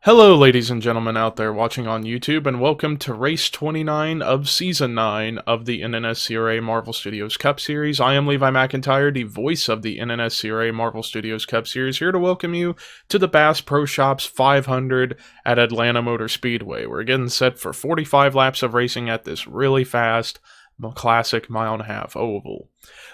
Hello ladies and gentlemen out there watching on YouTube, and welcome to Race 29 of Season 9 of the NNSCRA Marvel Studios Cup Series. I am Levi McIntyre, the voice of the NNSCRA Marvel Studios Cup Series, here to welcome you to the Bass Pro Shops 500 at Atlanta Motor Speedway. We're getting set for 45 laps of racing at this really fast, classic mile-and-a-half oval.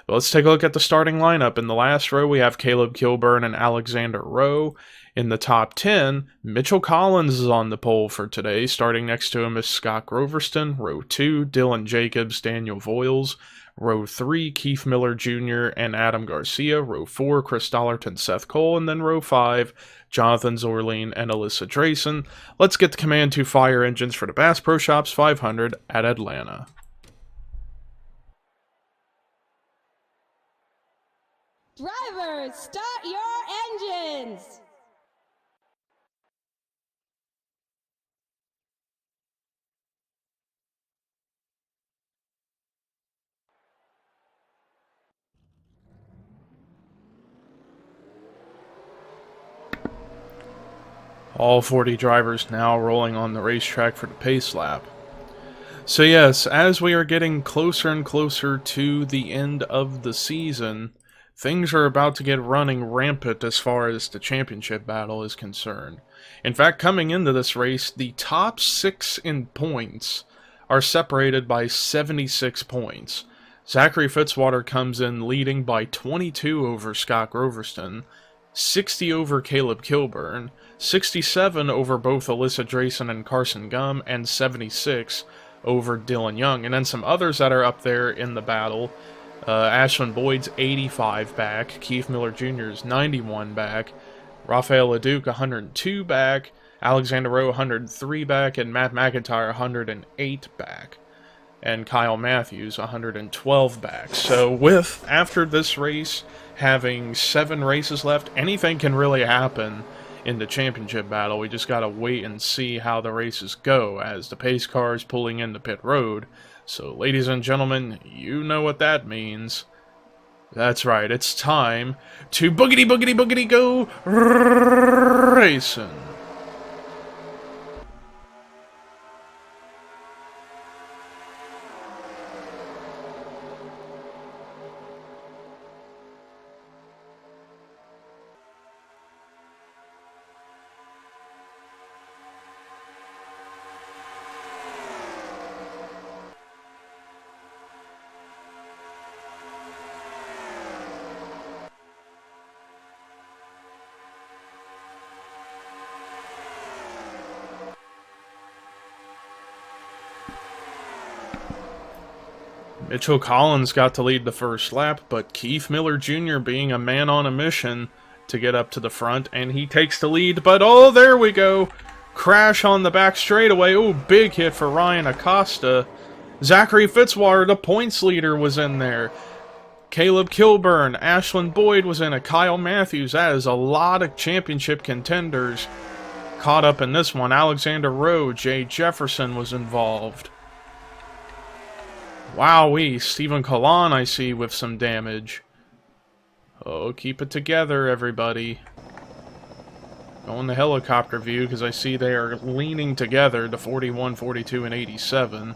But let's take a look at the starting lineup. In the last row, we have Caleb Kilburn and Alexander Rowe. In the top 10, Mitchell Collins is on the pole for today. Starting next to him is Scott Groverston. Row 2, Dylan Jacobs, Daniel Voiles. Row 3, Keith Miller Jr. and Adam Garcia. Row 4, Chris Dollerton, Seth Cole. And then row 5, Jonathan Zorline and Alyssa Drayson. Let's get the Command 2 fire engines for the Bass Pro Shops 500 at Atlanta. Drivers, start your engines! All 40 drivers now rolling on the racetrack for the pace lap. So yes, as we are getting closer and closer to the end of the season, things are about to get running rampant as far as the championship battle is concerned. In fact, coming into this race, the top 6 in points are separated by 76 points. Zachary Fitzwater comes in leading by 22 over Scott Groverston, 60 over Caleb Kilburn, 67 over both Alyssa Drayson and Carson Gum, and 76 over Dylan Young. And then some others that are up there in the battle. Ashlyn Boyd's 85 back, Keith Miller Jr.'s 91 back, Rafael LeDuc 102 back, Alexander Rowe 103 back, and Matt McIntyre 108 back, and Kyle Matthews 112 back. So after this race having 7 races left, anything can really happen in the championship battle. We just gotta wait and see how the races go as the pace car is pulling into pit road. So, ladies and gentlemen, you know what that means. That's right, it's time to boogity boogity boogity go racing. Mitchell Collins got to lead the first lap, but Keith Miller Jr. being a man on a mission to get up to the front, and he takes the lead, but oh, there we go! Crash on the back straightaway. Oh, big hit for Ryan Acosta. Zachary Fitzwater, the points leader, was in there. Caleb Kilburn, Ashlyn Boyd was in it. Kyle Matthews. That is a lot of championship contenders caught up in this one. Alexander Rowe, Jay Jefferson was involved. Wowee, Stephen Kalan I see with some damage. Oh, keep it together, everybody. Go in the helicopter view, because I see they are leaning together, the 41, 42, and 87.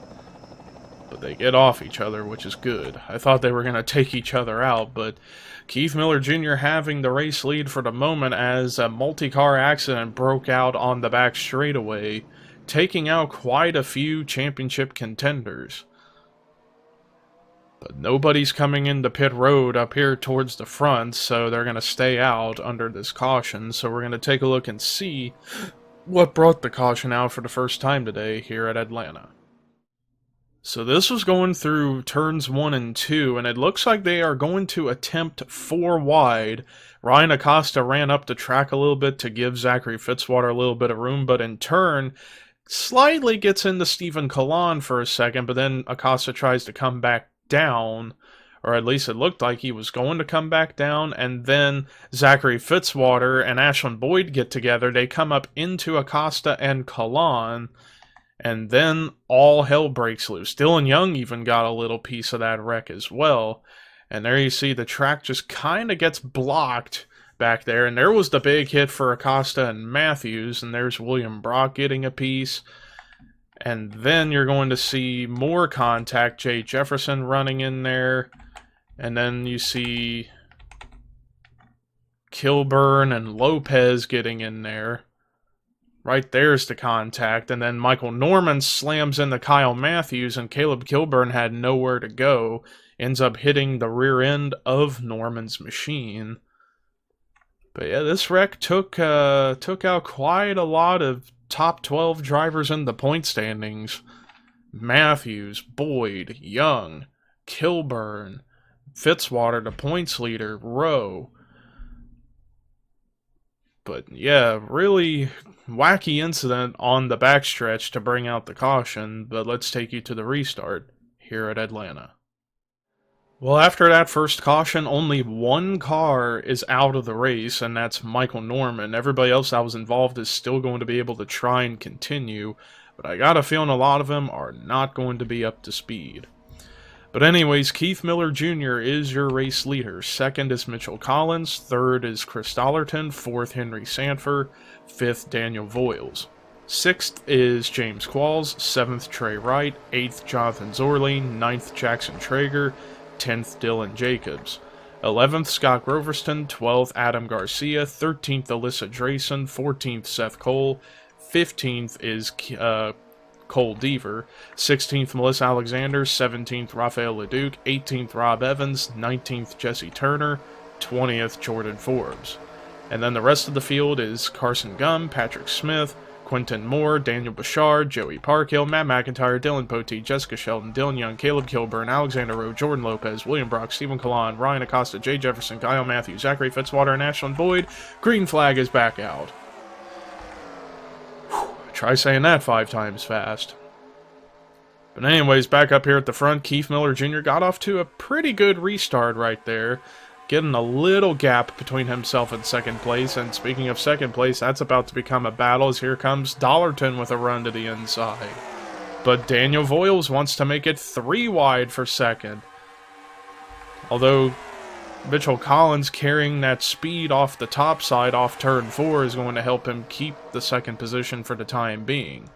But they get off each other, which is good. I thought they were going to take each other out, but Keith Miller Jr. having the race lead for the moment as a multi-car accident broke out on the back straightaway, taking out quite a few championship contenders. But nobody's coming into pit road up here towards the front, so they're going to stay out under this caution. So we're going to take a look and see what brought the caution out for the first time today here at Atlanta. So this was going through turns 1 and 2, and it looks like they are going to attempt 4 wide. Ryan Acosta ran up the track a little bit to give Zachary Fitzwater a little bit of room, but in turn slightly gets into Stephen Kalan for a second, but then Acosta tries to come back down, or at least it looked like he was going to come back down, and then Zachary Fitzwater and Ashlyn Boyd get together. They come up into Acosta and Kalan, and then all hell breaks loose. Dylan Young even got a little piece of that wreck as well, and there you see the track just kind of gets blocked back there. And there was the big hit for Acosta and Matthews, and there's William Brock getting a piece. And then you're going to see more contact, Jay Jefferson running in there. And then you see Kilburn and Lopez getting in there. Right there's the contact. And then Michael Norman slams into Kyle Matthews, and Caleb Kilburn had nowhere to go. Ends up hitting the rear end of Norman's machine. But yeah, this wreck took out quite a lot of top 12 drivers in the point standings. Matthews, Boyd, Young, Kilburn, Fitzwater, the points leader, Rowe. But yeah, really wacky incident on the backstretch to bring out the caution, but let's take you to the restart here at Atlanta. Well, after that first caution, only one car is out of the race, and that's Michael Norman. Everybody else that was involved is still going to be able to try and continue, but I got a feeling a lot of them are not going to be up to speed. But anyways, Keith Miller Jr. is your race leader. Second is Mitchell Collins. Third is Chris Dollarton. Fourth, Henry Sanford. Fifth, Daniel Voiles. Sixth is James Qualls. Seventh, Trey Wright. Eighth, Jonathan Zorley. Ninth, Jackson Traeger. 10th, Dylan Jacobs. 11th, Scott Groverston. 12th, Adam Garcia. 13th, Alyssa Drayson. 14th, Seth Cole. 15th is Cole Deaver. 16th, Melissa Alexander. 17th, Rafael Leduc. 18th, Rob Evans. 19th, Jesse Turner. 20th, Jordan Forbes. And then the rest of the field is Carson Gum, Patrick Smith, Quentin Moore, Daniel Bouchard, Joey Parkhill, Matt McIntyre, Dylan Poteet, Jessica Sheldon, Dylan Young, Caleb Kilburn, Alexander Rowe, Jordan Lopez, William Brock, Stephen Kalan, Ryan Acosta, Jay Jefferson, Kyle Matthews, Zachary Fitzwater, and Ashlyn Boyd. Green flag is back out. Whew, try saying that 5 times fast. But anyways, back up here at the front, Keith Miller Jr. got off to a pretty good restart right there. Getting a little gap between himself and second place. And speaking of second place, that's about to become a battle as here comes Dollarton with a run to the inside. But Daniel Voiles wants to make it 3 wide for second. Although Mitchell Collins carrying that speed off the top side off turn 4 is going to help him keep the second position for the time being.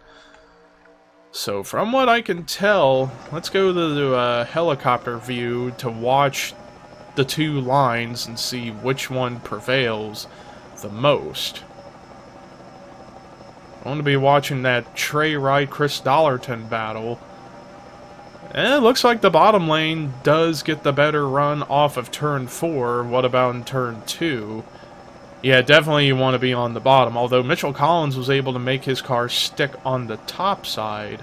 So from what I can tell, let's go to the helicopter view to watch the 2 lines and see which one prevails the most. I'm going to be watching that Trey Wright, Chris Dollarton battle. And it looks like the bottom lane does get the better run off of turn 4. What about in turn 2? Yeah, definitely you want to be on the bottom, although Mitchell Collins was able to make his car stick on the top side,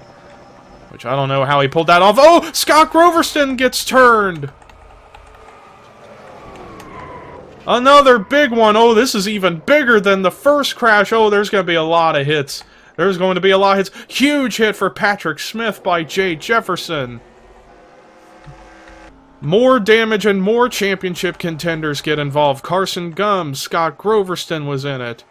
which I don't know how he pulled that off. Oh, Scott Groverston gets turned! Another big one. Oh, this is even bigger than the first crash. Oh, there's going to be a lot of hits. There's going to be a lot of hits. Huge hit for Patrick Smith by Jay Jefferson. More damage and more championship contenders get involved. Carson Gum, Scott Groverston was in it.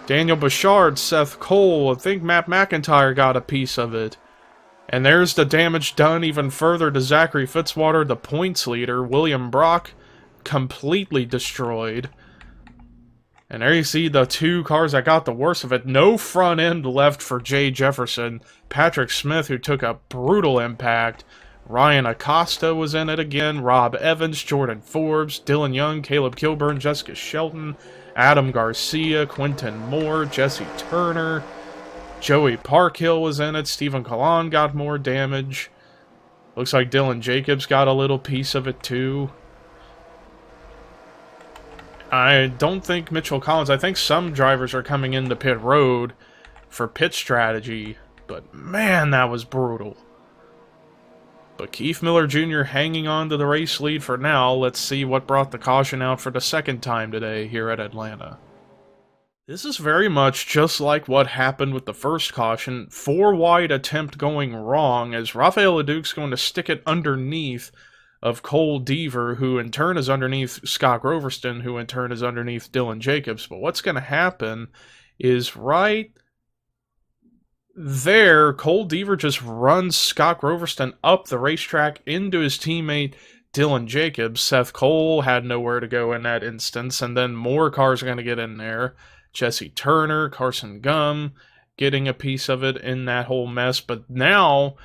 Daniel Bouchard, Seth Cole, I think Matt McIntyre got a piece of it. And there's the damage done even further to Zachary Fitzwater, the points leader. William Brock completely destroyed. And there you see the 2 cars that got the worst of it. No front end left for Jay Jefferson. Patrick Smith, who took a brutal impact. Ryan Acosta was in it again. Rob Evans, Jordan Forbes, Dylan Young, Caleb Kilburn, Jessica Shelton, Adam Garcia, Quentin Moore, Jesse Turner, Joey Parkhill was in it. Stephen Kalan got more damage. Looks like Dylan Jacobs got a little piece of it too. I don't think Mitchell Collins, I think some drivers are coming into pit road for pit strategy, but man, that was brutal. But Keith Miller Jr. hanging on to the race lead for now. Let's see what brought the caution out for the second time today here at Atlanta. This is very much just like what happened with the first caution. 4 wide attempt going wrong as Rafael Leduc's going to stick it underneath of Cole Deaver, who in turn is underneath Scott Groverston, who in turn is underneath Dylan Jacobs. But what's going to happen is right there, Cole Deaver just runs Scott Groverston up the racetrack into his teammate Dylan Jacobs. Seth Cole had nowhere to go in that instance, and then more cars are going to get in there. Jesse Turner, Carson Gum getting a piece of it in that whole mess. But now,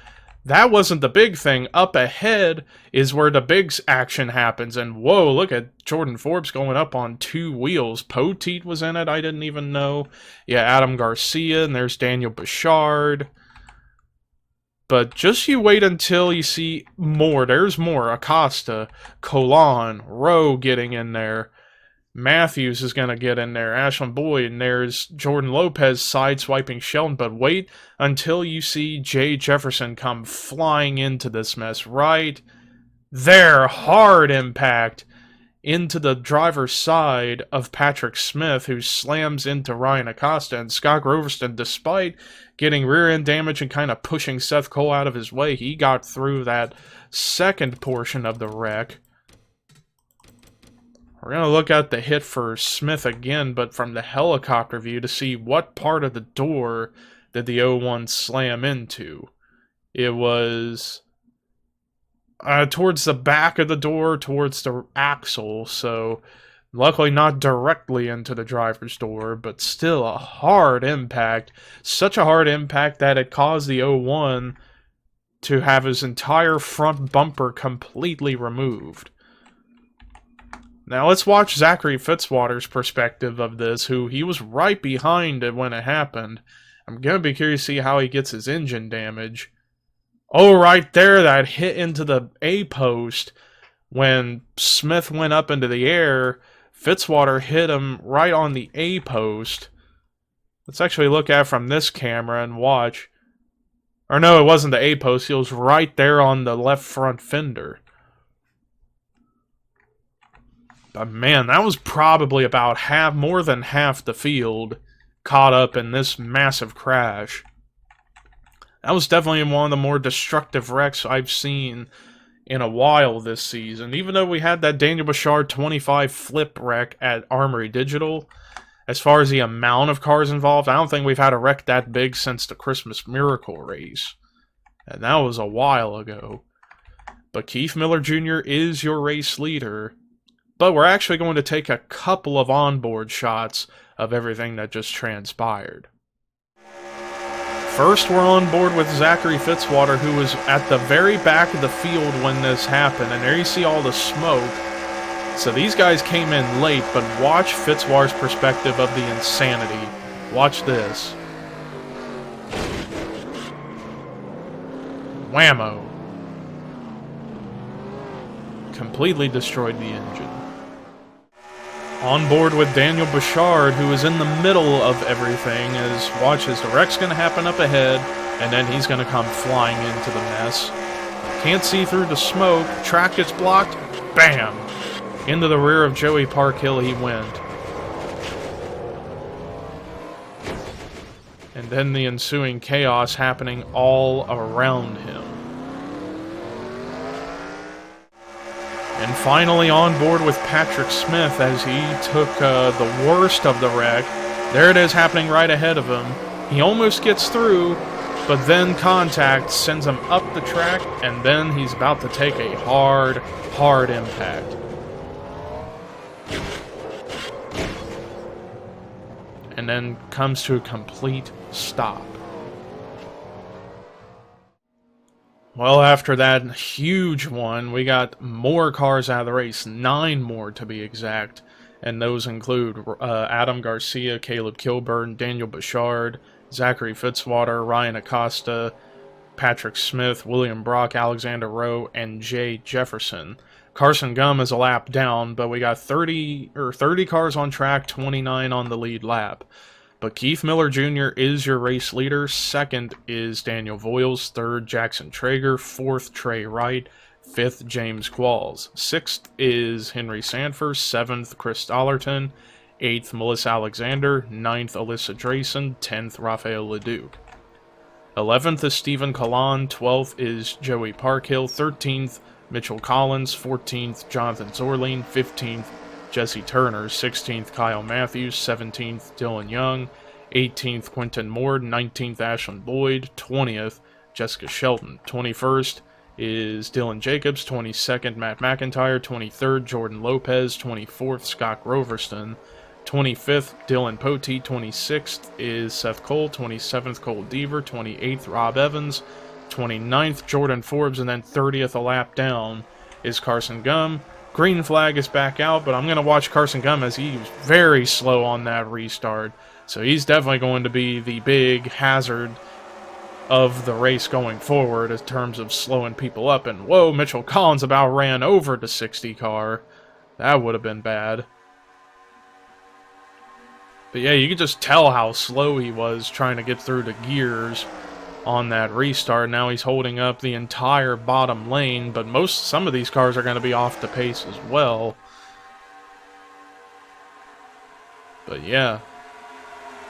that wasn't the big thing. Up ahead is where the big action happens. And whoa, look at Jordan Forbes going up on 2 wheels. Poteet was in it, I didn't even know. Yeah, Adam Garcia, and there's Daniel Bouchard. But just you wait until you see more. There's more. Acosta, Colon, Rowe getting in there. Matthews is going to get in there. Ashland Boyd, and there's Jordan Lopez sideswiping Sheldon. But wait until you see Jay Jefferson come flying into this mess. Right there. Hard impact into the driver's side of Patrick Smith, who slams into Ryan Acosta. And Scott Groverston, despite getting rear end damage and kind of pushing Seth Cole out of his way, he got through that second portion of the wreck. We're going to look at the hit for Smith again, but from the helicopter view to see what part of the door did the 01 slam into. It was towards the back of the door, towards the axle, so luckily not directly into the driver's door, but still a hard impact. Such a hard impact that it caused the 01 to have his entire front bumper completely removed. Now let's watch Zachary Fitzwater's perspective of this, who he was right behind it when it happened. I'm going to be curious to see how he gets his engine damage. Oh, right there, that hit into the A-post when Smith went up into the air. Fitzwater hit him right on the A-post. Let's actually look at it from this camera and watch. Or no, it wasn't the A-post. He was right there on the left front fender. But man, that was probably about more than half the field caught up in this massive crash. That was definitely one of the more destructive wrecks I've seen in a while this season. Even though we had that Daniel Bouchard 25 flip wreck at Armory Digital, as far as the amount of cars involved, I don't think we've had a wreck that big since the Christmas Miracle race. And that was a while ago. But Keith Miller Jr. is your race leader. But we're actually going to take a couple of onboard shots of everything that just transpired. First, we're on board with Zachary Fitzwater, who was at the very back of the field when this happened. And there you see all the smoke. So these guys came in late, but watch Fitzwater's perspective of the insanity. Watch this. Whammo. Completely destroyed the engine. On board with Daniel Bouchard, who is in the middle of everything, as watches the wreck's going to happen up ahead, and then he's going to come flying into the mess. Can't see through the smoke, track gets blocked, bam! Into the rear of Joey Parkhill he went. And then the ensuing chaos happening all around him. And finally on board with Patrick Smith as he took the worst of the wreck. There it is happening right ahead of him. He almost gets through, but then contact sends him up the track, and then he's about to take a hard, hard impact. And then comes to a complete stop. Well, after that huge one, we got more cars out of the race, 9 more to be exact, and those include Adam Garcia, Caleb Kilburn, Daniel Bouchard, Zachary Fitzwater, Ryan Acosta, Patrick Smith, William Brock, Alexander Rowe, and Jay Jefferson. Carson Gum is a lap down, but we got 30 cars on track, 29 on the lead lap. But Keith Miller Jr. is your race leader. Second is Daniel Voiles. Third, Jackson Traeger. Fourth, Trey Wright. Fifth, James Qualls. Sixth is Henry Sanford. Seventh, Chris Dollarton. Eighth, Melissa Alexander. Ninth, Alyssa Drayson. 10th, Rafael Leduc. 11th is Stephen Colon. 12th is Joey Parkhill. 13th, Mitchell Collins. 14th, Jonathan Zorline. 15th, Jesse Turner. 16th, Kyle Matthews. 17th, Dylan Young. 18th, Quentin Moore. 19th, Ashland Boyd. 20th, Jessica Shelton. 21st, is Dylan Jacobs, 22nd Matt McIntyre, 23rd Jordan Lopez, 24th Scott Groverston, 25th Dylan Poteet, 26th is Seth Cole, 27th Cole Deaver, 28th Rob Evans, 29th Jordan Forbes, and then 30th a lap down is Carson Gum. Green flag is back out, but I'm going to watch Carson Gum as he was very slow on that restart. So he's definitely going to be the big hazard of the race going forward in terms of slowing people up. And whoa, Mitchell Collins about ran over the 60 car. That would have been bad. But yeah, you could just tell how slow he was trying to get through the gears on that restart. Now he's holding up the entire bottom lane, but some of these cars are going to be off the pace as well. But yeah,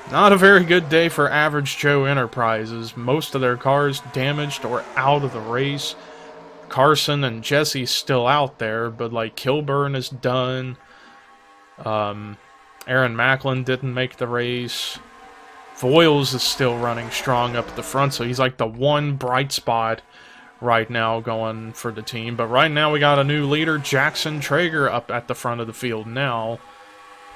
not a very good day for Average Joe Enterprises. Most of their cars damaged or out of the race. Carson and Jesse's still out there, but like Kilburn is done. Aaron Macklin didn't make the race. Voiles is still running strong up at the front, so he's like the one bright spot right now going for the team. But right now we got a new leader, Jackson Traeger, up at the front of the field now.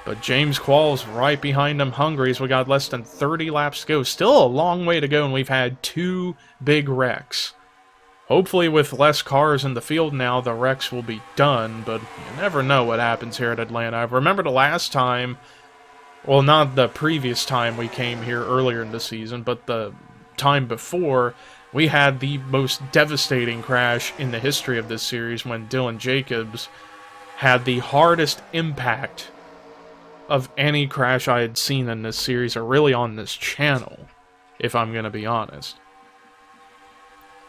But James Qualls right behind him, hungry, as we got less than 30 laps to go. Still a long way to go, and we've had 2 big wrecks. Hopefully with less cars in the field now, the wrecks will be done, but you never know what happens here at Atlanta. I remember the last time, well, not the previous time we came here earlier in the season, but the time before, we had the most devastating crash in the history of this series when Dylan Jacobs had the hardest impact of any crash I had seen in this series, or really on this channel, if I'm going to be honest.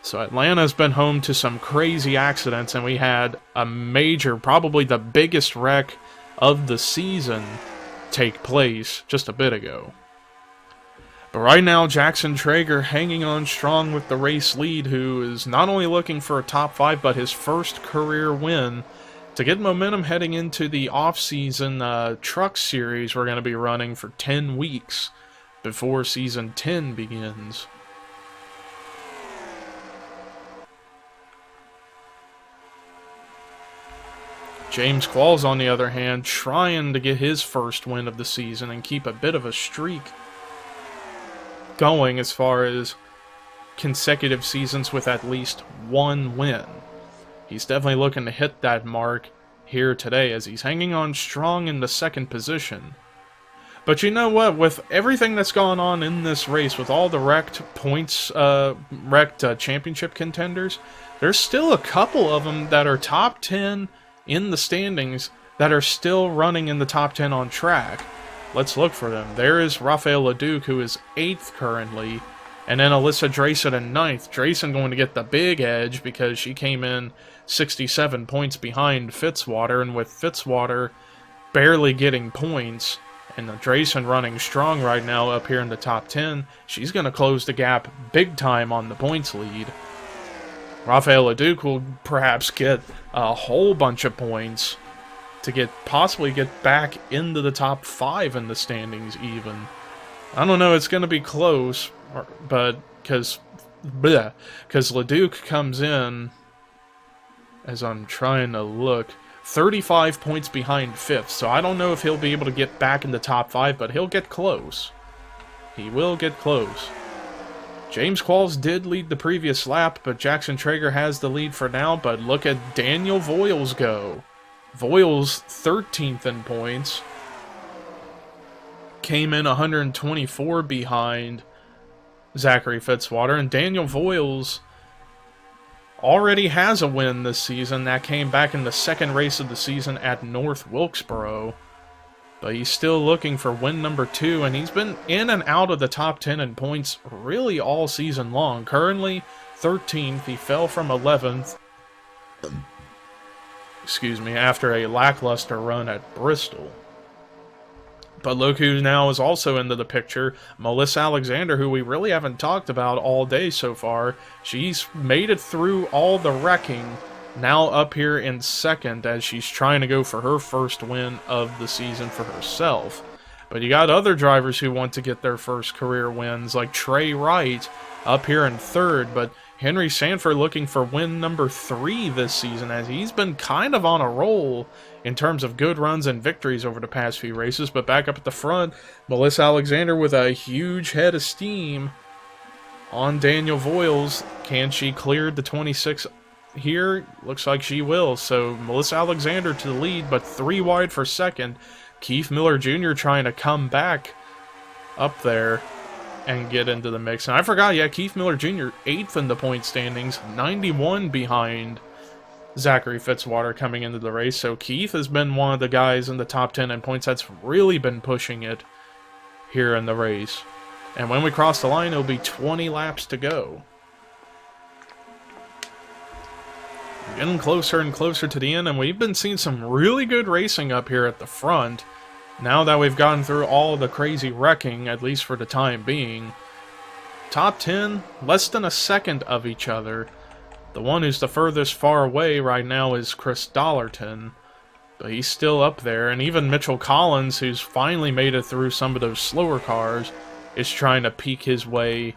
So Atlanta's been home to some crazy accidents, and we had a major, probably the biggest wreck of the season take place just a bit ago. But right now, Jackson Traeger hanging on strong with the race lead, who is not only looking for a top 5, but his first career win to get momentum heading into the off-season truck series we're going to be running for 10 weeks before Season 10 begins. James Qualls, on the other hand, trying to get his first win of the season and keep a bit of a streak going as far as consecutive seasons with at least 1 win. He's definitely looking to hit that mark here today as he's hanging on strong in the 2nd position. But you know what? With everything that's gone on in this race, with all the wrecked championship contenders, there's still a couple of them that are top 10 in the standings that are still running in the top 10 on track. Let's look for them. There is Rafael Leduc, who is 8th currently, and then Alyssa Drayson in 9th. Drayson going to get the big edge because she came in 67 points behind Fitzwater, and with Fitzwater barely getting points, and Drayson running strong right now up here in the top 10, she's going to close the gap big time on the points lead. Rafael Leduc will perhaps get a whole bunch of points to possibly get back into the top 5 in the standings even. I don't know, it's going to be close, but because Leduc comes in, as I'm trying to look, 35 points behind 5th, so I don't know if he'll be able to get back in the top 5, but he'll get close. He will get close. James Qualls did lead the previous lap, but Jackson Traeger has the lead for now. But look at Daniel Voiles go. Voiles 13th in points. Came in 124 behind Zachary Fitzwater. And Daniel Voiles already has a win this season. That came back in the 2nd race of the season at North Wilkesboro. But he's still looking for win number 2, and he's been in and out of the top 10 in points really all season long. Currently 13th, he fell from 11th, after a lackluster run at Bristol. But look who now is also into the picture, Melissa Alexander, who we really haven't talked about all day so far. She's made it through all the wrecking, now up here in 2nd as she's trying to go for her first win of the season for herself. But you got other drivers who want to get their first career wins, like Trey Wright up here in 3rd, but Henry Sanford looking for win number 3 this season, as he's been kind of on a roll in terms of good runs and victories over the past few races. But back up at the front, Melissa Alexander with a huge head of steam on Daniel Voiles. Can she clear the 26 here? Looks like she will. So Melissa Alexander to the lead, but 3 wide for second. Keith Miller Jr. trying to come back up there and get into the mix. And I forgot, yeah, Keith Miller Jr. 8th in the point standings, 91 behind Zachary Fitzwater coming into the race. So Keith has been one of the guys in the top 10 in points that's really been pushing it here in the race. And when we cross the line, it'll be 20 laps to go. We're getting closer and closer to the end, and we've been seeing some really good racing up here at the front. Now that we've gone through all the crazy wrecking, at least for the time being. Top 10, less than a second of each other. The one who's the furthest far away right now is Chris Dollarton, but he's still up there. And even Mitchell Collins, who's finally made it through some of those slower cars, is trying to peek his way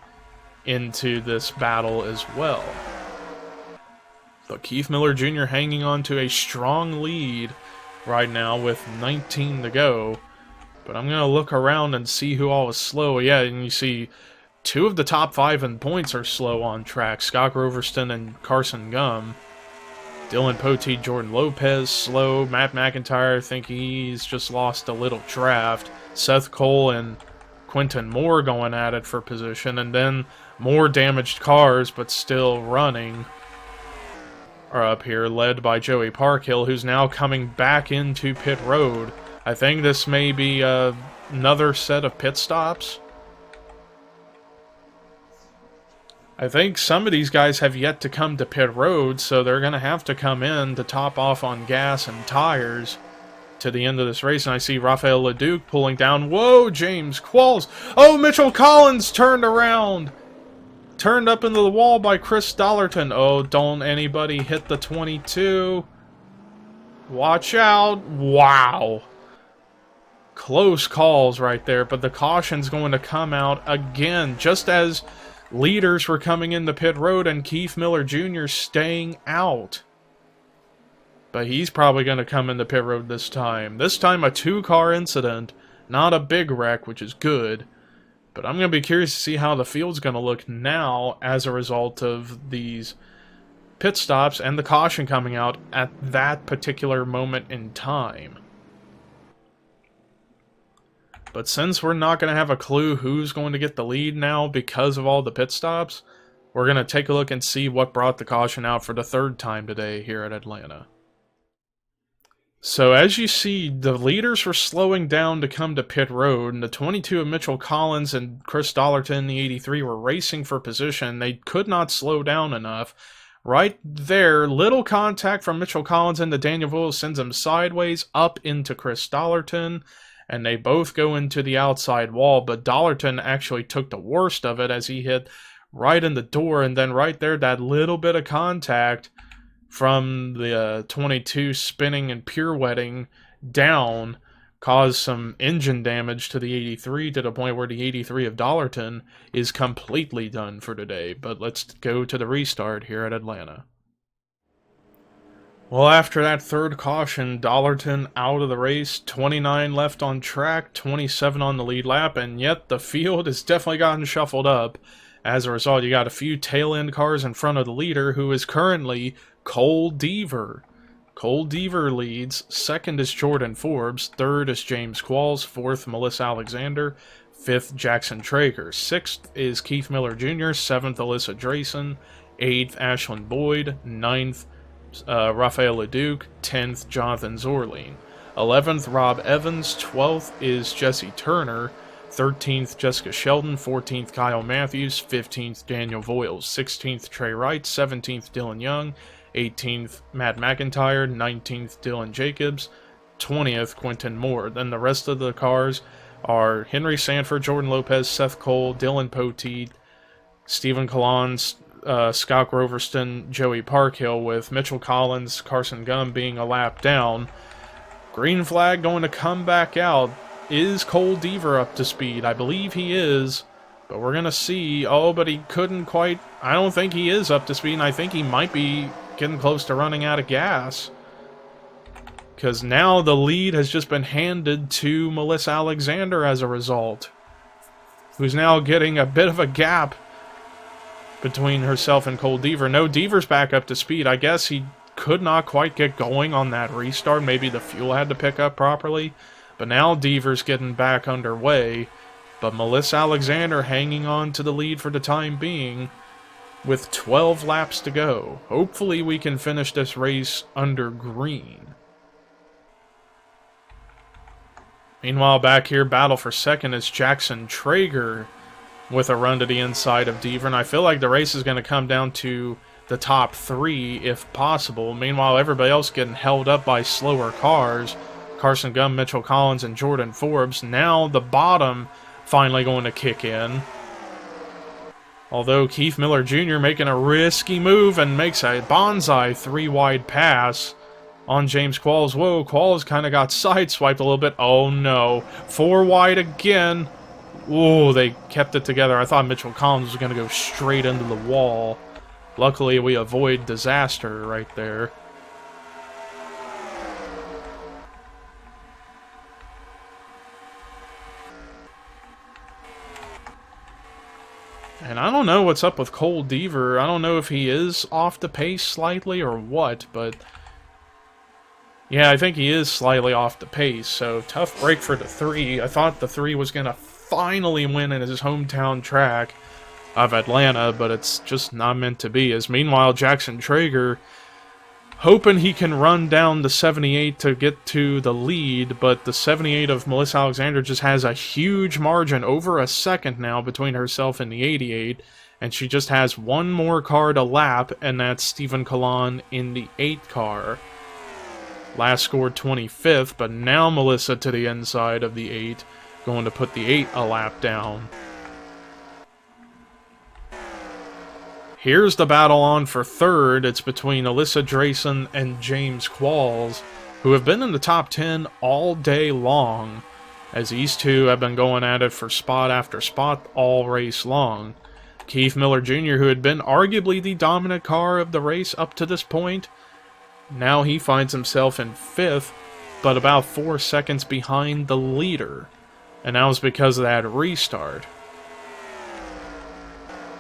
into this battle as well. But Keith Miller Jr. hanging on to a strong lead right now with 19 to go. But I'm going to look around and see who all is slow. Yeah, and you see 2 of the top 5 in points are slow on track. Scott Groverston and Carson Gum. Dylan Poteet, Jordan Lopez, slow. Matt McIntyre, I think he's just lost a little draft. Seth Cole and Quentin Moore going at it for position. And then more damaged cars, but still running, are up here, led by Joey Parkhill, who's now coming back into pit road. I think this may be another set of pit stops. I think some of these guys have yet to come to pit road, so they're going to have to come in to top off on gas and tires to the end of this race. And I see Rafael Leduc pulling down. Whoa, James Qualls. Oh, Mitchell Collins turned around. Turned up into the wall by Chris Dollarton. Oh, don't anybody hit the 22. Watch out. Wow. Close calls right there, but the caution's going to come out again, just as leaders were coming in the pit road and Keith Miller Jr. staying out. But he's probably going to come in the pit road this time. This time a 2-car incident, not a big wreck, which is good. But I'm going to be curious to see how the field's going to look now as a result of these pit stops and the caution coming out at that particular moment in time. But since we're not going to have a clue who's going to get the lead now because of all the pit stops, we're going to take a look and see what brought the caution out for the 3rd time today here at Atlanta. So as you see, the leaders were slowing down to come to pit road, and the 22 of Mitchell Collins and Chris Dollarton, the 83, were racing for position. They could not slow down enough. Right there, little contact from Mitchell Collins into Daniel Voiles sends him sideways up into Chris Dollarton, and they both go into the outside wall, but Dollarton actually took the worst of it as he hit right in the door, and then right there, that little bit of contact from the 22 spinning and pirouetting down caused some engine damage to the 83 to the point where the 83 of Dollarton is completely done for today. But let's go to the restart here at Atlanta. Well, after that 3rd caution, Dollarton out of the race, 29 left on track, 27 on the lead lap, and yet the field has definitely gotten shuffled up. As a result, you got a few tail-end cars in front of the leader, who is currently Cole Deaver. Cole Deaver leads. 2nd is Jordan Forbes. 3rd is James Qualls. 4th, Melissa Alexander. 5th, Jackson Traeger. 6th is Keith Miller Jr. 7th, Alyssa Drayson. 8th, Ashlyn Boyd. 9th, Rafael Leduc. 10th, Jonathan Zorline. 11th, Rob Evans. 12th is Jesse Turner. 13th, Jessica Sheldon. 14th, Kyle Matthews. 15th, Daniel Voiles. 16th, Trey Wright. 17th, Dylan Young. 18th, Matt McIntyre. 19th, Dylan Jacobs. 20th, Quentin Moore. Then the rest of the cars are Henry Sanford, Jordan Lopez, Seth Cole, Dylan Poteet, Stephen Collins, Scott Groverston, Joey Parkhill, with Mitchell Collins, Carson Gum being a lap down. Green flag going to come back out. Is Cole Deaver up to speed? I believe he is. But we're going to see. Oh, but he couldn't quite. I don't think he is up to speed, and I think he might be getting close to running out of gas. Because now the lead has just been handed to Melissa Alexander as a result, who's now getting a bit of a gap between herself and Cole Deaver. No, Deaver's back up to speed. I guess he could not quite get going on that restart. Maybe the fuel had to pick up properly. But now Deaver's getting back underway. But Melissa Alexander hanging on to the lead for the time being with 12 laps to go. Hopefully we can finish this race under green. Meanwhile, back here, battle for second is Jackson Traeger with a run to the inside of Deaver. And I feel like the race is going to come down to the top 3 if possible. Meanwhile, everybody else getting held up by slower cars. Carson Gum, Mitchell Collins, and Jordan Forbes. Now the bottom finally going to kick in. Although Keith Miller Jr. making a risky move and makes a bonsai 3-wide pass on James Qualls. Whoa, Qualls kind of got sideswiped a little bit. Oh no. 4 wide again. Whoa, they kept it together. I thought Mitchell Collins was going to go straight into the wall. Luckily, we avoid disaster right there. And I don't know what's up with Cole Deaver. I don't know if he is off the pace slightly or what, but yeah, I think he is slightly off the pace, so tough break for the 3. I thought the 3 was going to finally win in his hometown track of Atlanta, but it's just not meant to be. As meanwhile, Jackson Traeger hoping he can run down the 78 to get to the lead, but the 78 of Melissa Alexander just has a huge margin, over a second now, between herself and the 88, and she just has one more car to lap, and that's Stephen Kalan in the 8 car. Last scored 25th, but now Melissa to the inside of the 8, going to put the 8 a lap down. Here's the battle on for third. It's between Alyssa Drayson and James Qualls, who have been in the top 10 all day long, as these two have been going at it for spot after spot all race long. Keith Miller Jr., who had been arguably the dominant car of the race up to this point, now he finds himself in 5th, but about 4 seconds behind the leader. And that was because of that restart.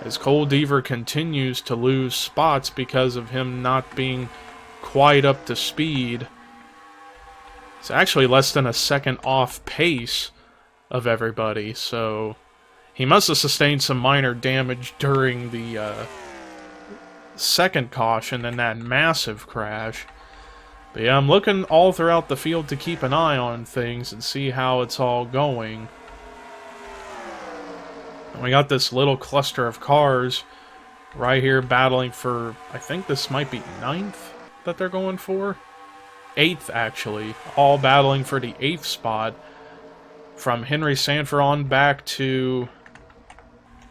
As Cole Deaver continues to lose spots because of him not being quite up to speed. It's actually less than a second off pace of everybody, so he must have sustained some minor damage during the second caution and that massive crash. But yeah, I'm looking all throughout the field to keep an eye on things and see how it's all going. And we got this little cluster of cars right here battling for, I think this might be 9th that they're going for? 8th, actually. All battling for the 8th spot. From Henry Sanford on back to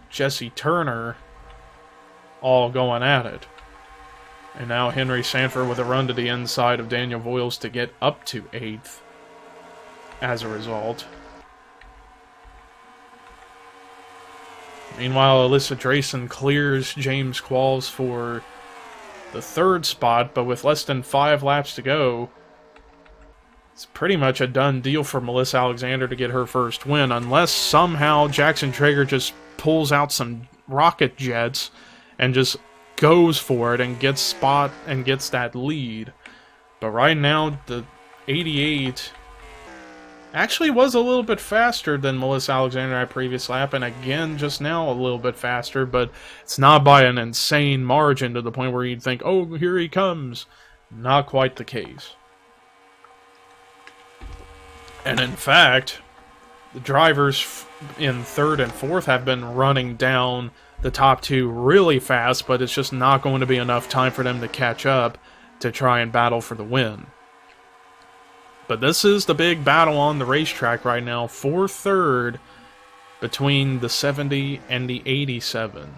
Jesse Turner, all going at it. And now Henry Sanford with a run to the inside of Daniel Voiles to get up to 8th as a result. Meanwhile, Alyssa Drayson clears James Qualls for the 3rd spot, but with less than 5 laps to go, it's pretty much a done deal for Melissa Alexander to get her first win, unless somehow Jackson Traeger just pulls out some rocket jets and just goes for it and gets spot and gets that lead. But right now, the 88 actually was a little bit faster than Melissa Alexander at previous lap, and again just now a little bit faster, but it's not by an insane margin to the point where you'd think, oh, here he comes. Not quite the case. And in fact, the drivers in 3rd and 4th have been running down the top 2 really fast, but it's just not going to be enough time for them to catch up to try and battle for the win. But this is the big battle on the racetrack right now for 3rd between the 70 and the 87.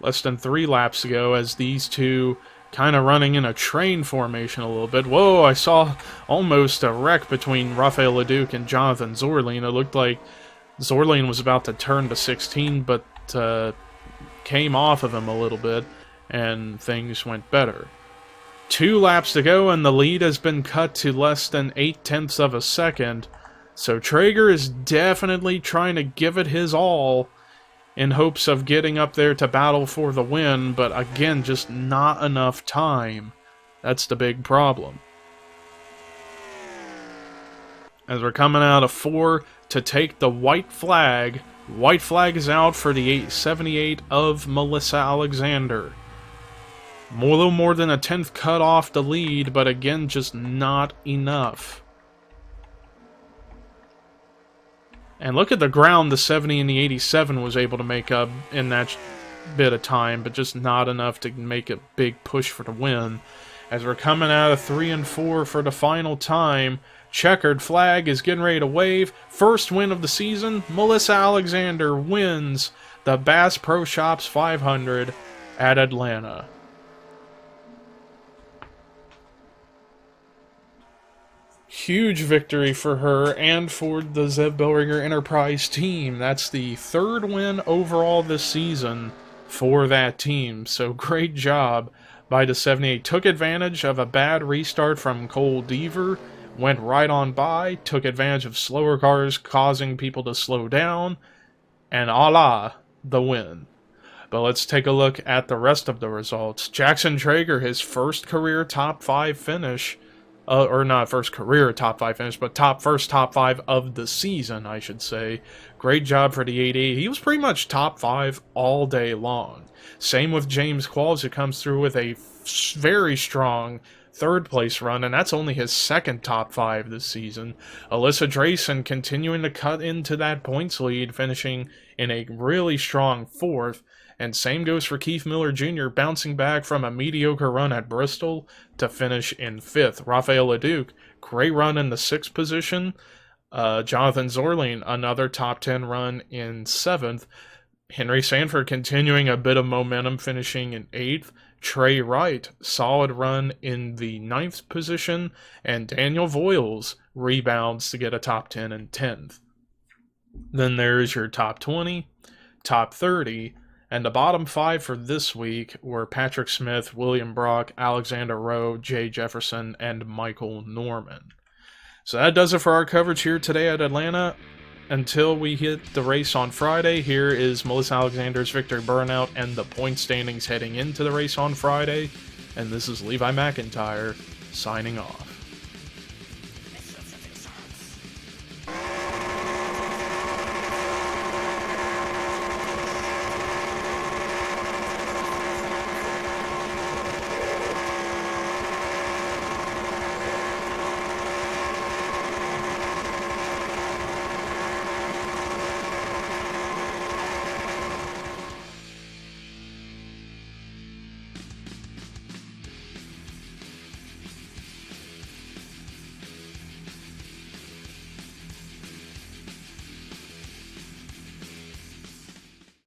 Less than 3 laps to go as these two kind of running in a train formation a little bit. Whoa, I saw almost a wreck between Rafael Leduc and Jonathan Zorlin. It looked like Zorlin was about to turn to 16, but came off of him a little bit, and things went better. 2 laps to go, and the lead has been cut to less than 0.8 of a second. So Traeger is definitely trying to give it his all in hopes of getting up there to battle for the win, but again, just not enough time. That's the big problem. As we're coming out of 4 to take the white flag. White flag is out for the 878 of Melissa Alexander. A little more than a 10th cut off the lead, but again, just not enough. And look at the ground the 70 and the 87 was able to make up in that bit of time, but just not enough to make a big push for the win. As we're coming out of 3 and 4 for the final time, checkered flag is getting ready to wave. First win of the season, Melissa Alexander wins the Bass Pro Shops 500 at Atlanta. Huge victory for her and for the Zev Bellringer Enterprise team. That's the 3rd win overall this season for that team. So great job by the 78. Took advantage of a bad restart from Cole Deaver. Went right on by. Took advantage of slower cars causing people to slow down. And the win. But let's take a look at the rest of the results. Jackson Traeger, his first career top 5 finish. Or not first career top 5 finish, but first top 5 of the season, I should say. Great job for the AD. He was pretty much top 5 all day long. Same with James Qualls, who comes through with a very strong 3rd place run, and that's only his 2nd top 5 this season. Alyssa Drayson continuing to cut into that points lead, finishing in a really strong 4th. And same goes for Keith Miller Jr., bouncing back from a mediocre run at Bristol to finish in 5th. Rafael Leduc, great run in the 6th position. Jonathan Zorlin, another top 10 run in 7th. Henry Sanford continuing a bit of momentum, finishing in 8th. Trey Wright, solid run in the 9th position. And Daniel Voiles rebounds to get a top 10 in 10th. Then there's your top 20, top 30, and the bottom 5 for this week were Patrick Smith, William Brock, Alexander Rowe, Jay Jefferson, and Michael Norman. So that does it for our coverage here today at Atlanta. Until we hit the race on Friday, here is Melissa Alexander's victory burnout and the point standings heading into the race on Friday. And this is Levi McIntyre signing off.